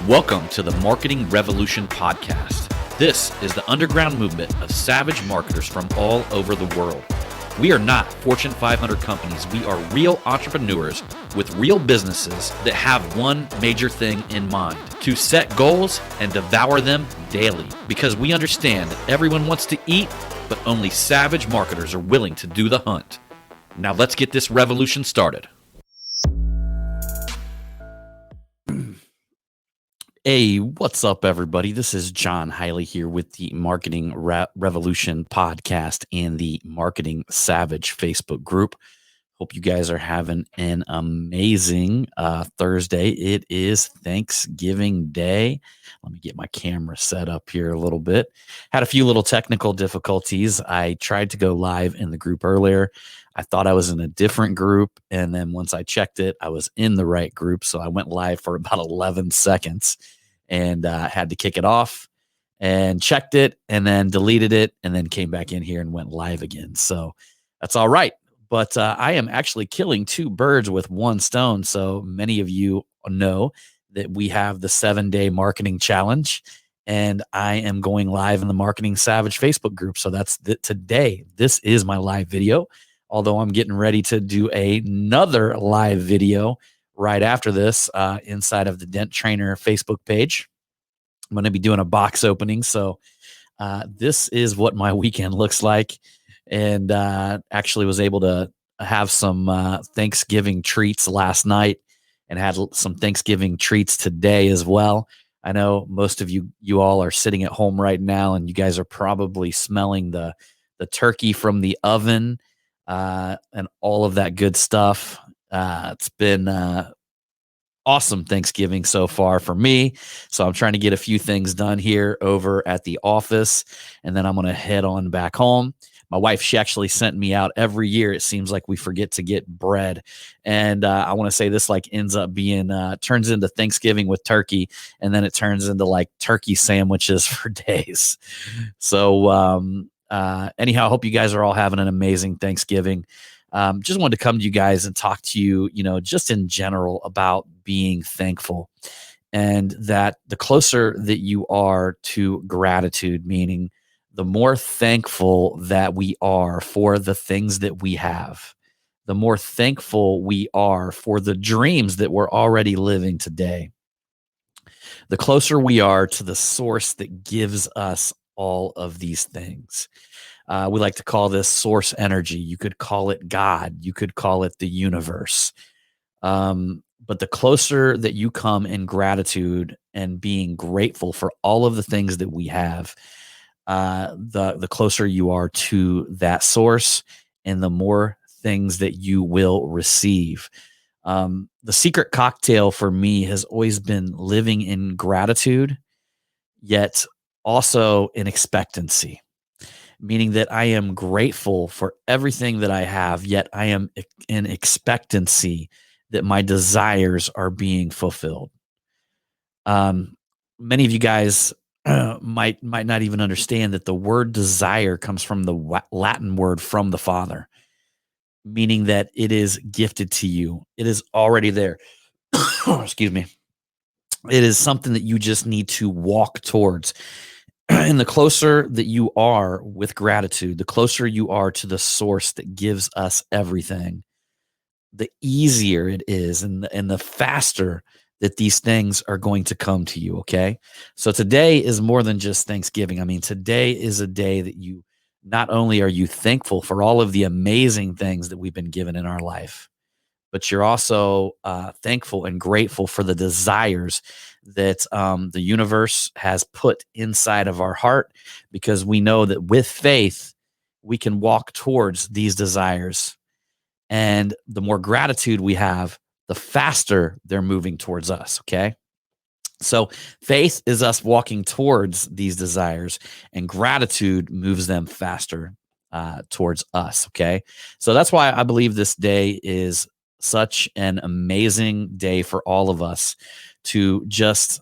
Welcome to the Marketing Revolution podcast. This is the underground movement of savage marketers from all over the world. We are not Fortune 500 companies. We are real entrepreneurs with real businesses that have one major thing in mind: to set goals and devour them daily. Because we understand that everyone wants to eat, but only savage marketers are willing to do the hunt. Now let's get this revolution started. Hey, what's up, everybody? This is John Hiley here with the Marketing Revolution podcast and the Marketing Savage Facebook group. Hope you guys are having an amazing Thursday. It is Thanksgiving Day. Let me get my camera set up here a little bit. Had a few little technical difficulties. I tried to go live in the group earlier. I thought I was in a different group, and then once I checked it, I was in the right group. So I went live for about 11 seconds and had to kick it off and checked it and then deleted it and then came back in here and went live again. So that's all right. But I am actually killing two birds with one stone. So many of you know that we have the 7-day marketing challenge, and I am going live in the Marketing Savage Facebook group. So that's today. This is my live video, although I'm getting ready to do another live video right after this inside of the Dent Trainer Facebook page. I'm going to be doing a box opening. So this is what my weekend looks like. And actually was able to have some Thanksgiving treats last night and had some Thanksgiving treats today as well. I know most of you all are sitting at home right now, and you guys are probably smelling the turkey from the oven and all of that good stuff. It's been awesome Thanksgiving so far for me. So I'm trying to get a few things done here over at the office, and then I'm going to head on back home. My wife, she actually sent me out every year. It seems like we forget to get bread. And I want to say this ends up being, turns into Thanksgiving with turkey. And then it turns into turkey sandwiches for days. So anyhow, I hope you guys are all having an amazing Thanksgiving. Just wanted to come to you guys and talk to you, just in general about being thankful, and that the closer that you are to gratitude, meaning the more thankful that we are for the things that we have, the more thankful we are for the dreams that we're already living today, the closer we are to the source that gives us all of these things. We like to call this source energy. You could call it God. You could call it the universe. But the closer that you come in gratitude and being grateful for all of the things that we have, the closer you are to that source, and the more things that you will receive. The secret cocktail for me has always been living in gratitude, yet also in expectancy, meaning that I am grateful for everything that I have, yet I am in expectancy that my desires are being fulfilled. Many of you guys might not even understand that the word desire comes from the Latin word from the Father, meaning that it is gifted to you. It is already there. Excuse me. It is something that you just need to walk towards. And the closer that you are with gratitude, the closer you are to the source that gives us everything, the easier it is and the faster that these things are going to come to you, okay? So today is more than just Thanksgiving. I mean, today is a day that you not only are you thankful for all of the amazing things that we've been given in our life, but you're also thankful and grateful for the desires that the universe has put inside of our heart, because we know that with faith, we can walk towards these desires. And the more gratitude we have, the faster they're moving towards us, okay? So faith is us walking towards these desires, and gratitude moves them faster towards us, okay? So that's why I believe this day is such an amazing day for all of us to just,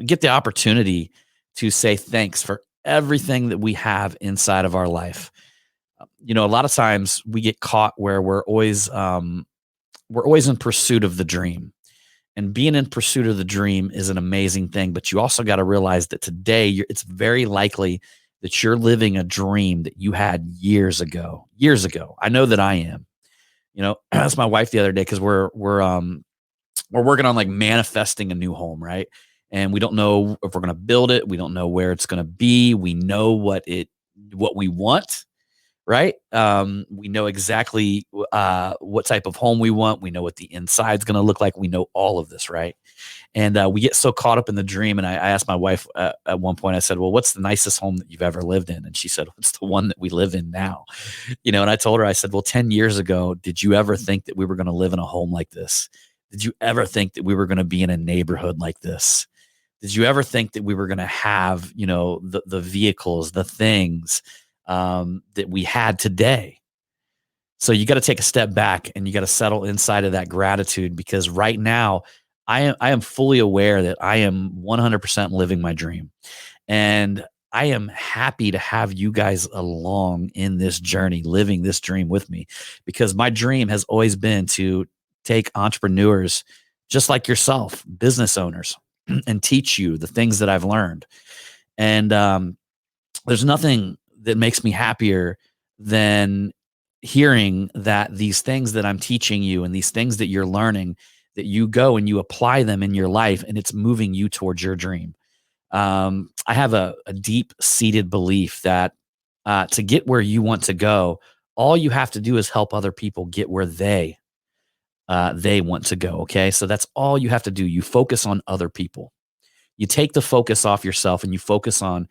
get the opportunity to say thanks for everything that we have inside of our life. A lot of times we get caught where we're always in pursuit of the dream. And being in pursuit of the dream is an amazing thing, but you also got to realize that today it's very likely that you're living a dream that you had years ago. Years ago. I know that I am. I asked my wife the other day because we're working on like manifesting a new home, right? And we don't know if we're going to build it. We don't know where it's going to be. We know what we want, right? We know exactly what type of home we want. We know what the inside's going to look like. We know all of this, right? And we get so caught up in the dream. And I asked my wife at one point, I said, well, what's the nicest home that you've ever lived in? And she said, it's the one that we live in now. And I told her, I said, well, 10 years ago, did you ever think that we were going to live in a home like this? Did you ever think that we were going to be in a neighborhood like this? Did you ever think that we were going to have, the vehicles, the things that we had today? So you got to take a step back and you got to settle inside of that gratitude, because right now I am fully aware that I am 100% living my dream. And I am happy to have you guys along in this journey, living this dream with me, because my dream has always been to take entrepreneurs just like yourself, business owners, and teach you the things that I've learned. And there's nothing that makes me happier than hearing that these things that I'm teaching you and these things that you're learning, that you go and you apply them in your life and it's moving you towards your dream. I have a deep seated belief that to get where you want to go, all you have to do is help other people get where they want to go. Okay. So that's all you have to do. You focus on other people. You take the focus off yourself and you focus on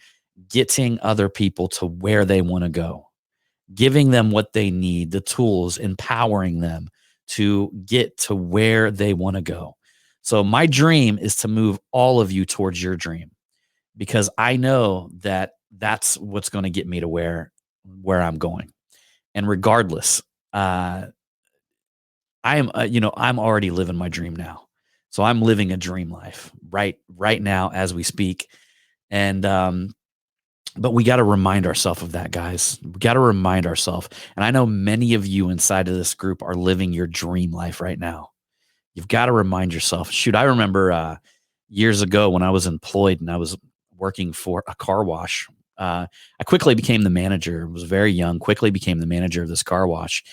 getting other people to where they want to go, giving them what they need, the tools, empowering them to get to where they want to go. So my dream is to move all of you towards your dream, because I know that that's what's going to get me to where I'm going. And regardless, I am, I'm already living my dream now. So I'm living a dream life right now as we speak. And, but we got to remind ourselves of that, guys. We got to remind ourselves. And I know many of you inside of this group are living your dream life right now. You've got to remind yourself. Shoot, I remember years ago when I was employed and I was working for a car wash. I quickly became the manager. I was very young, quickly became the manager of this car wash.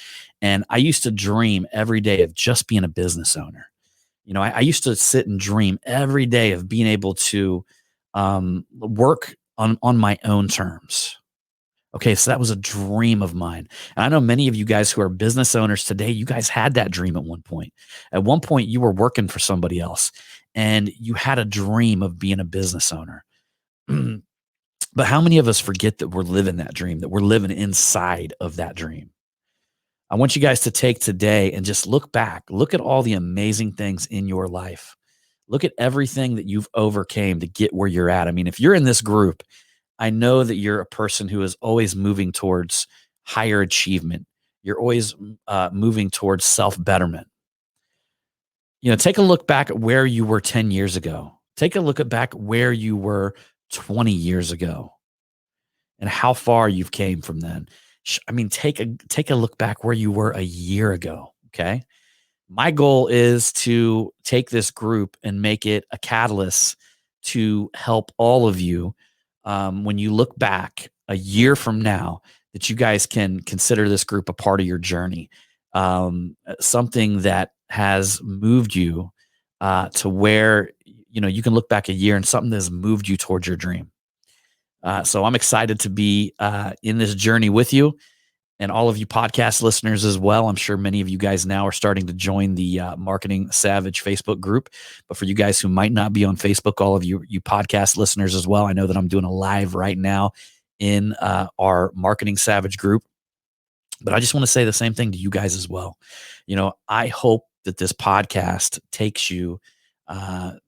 And I used to dream every day of just being a business owner. I used to sit and dream every day of being able to work on my own terms. Okay, so that was a dream of mine. And I know many of you guys who are business owners today, you guys had that dream at one point. At one point, you were working for somebody else and you had a dream of being a business owner. But how many of us forget that we're living that dream, that we're living inside of that dream? I want you guys to take today and just look back. Look at all the amazing things in your life. Look at everything that you've overcame to get where you're at. I mean, if you're in this group, I know that you're a person who is always moving towards higher achievement. You're always moving towards self-betterment. Take a look back at where you were 10 years ago. Take a look at back where you were 20 years ago and how far you've came from then. I mean, take a look back where you were a year ago. Okay. My goal is to take this group and make it a catalyst to help all of you. When you look back a year from now, that you guys can consider this group a part of your journey, something that has moved you to where, you can look back a year and something that has moved you towards your dream. So I'm excited to be in this journey with you and all of you podcast listeners as well. I'm sure many of you guys now are starting to join the Marketing Savage Facebook group. But for you guys who might not be on Facebook, all of you podcast listeners as well, I know that I'm doing a live right now in our Marketing Savage group. But I just want to say the same thing to you guys as well. I hope that this podcast takes you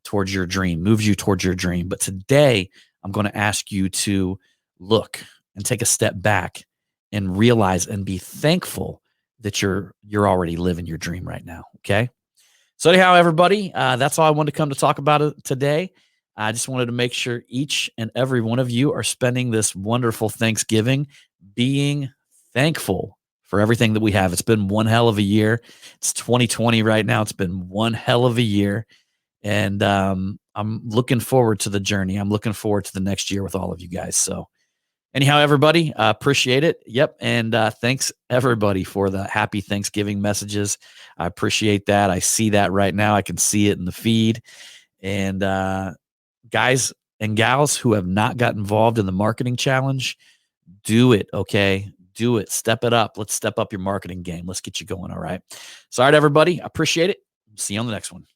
towards your dream, moves you towards your dream. But today, I'm going to ask you to look and take a step back and realize and be thankful that you're already living your dream right now. Okay. So anyhow, everybody, that's all I wanted to come to talk about it today. I just wanted to make sure each and every one of you are spending this wonderful Thanksgiving being thankful for everything that we have. It's been one hell of a year. It's 2020 right now. It's been one hell of a year. And I'm looking forward to the journey. I'm looking forward to the next year with all of you guys. So, anyhow, everybody, appreciate it. Yep. And thanks, everybody, for the happy Thanksgiving messages. I appreciate that. I see that right now. I can see it in the feed. And guys and gals who have not got involved in the marketing challenge, do it. Okay. Do it. Step it up. Let's step up your marketing game. Let's get you going. All right. So, all right, everybody. I appreciate it. See you on the next one.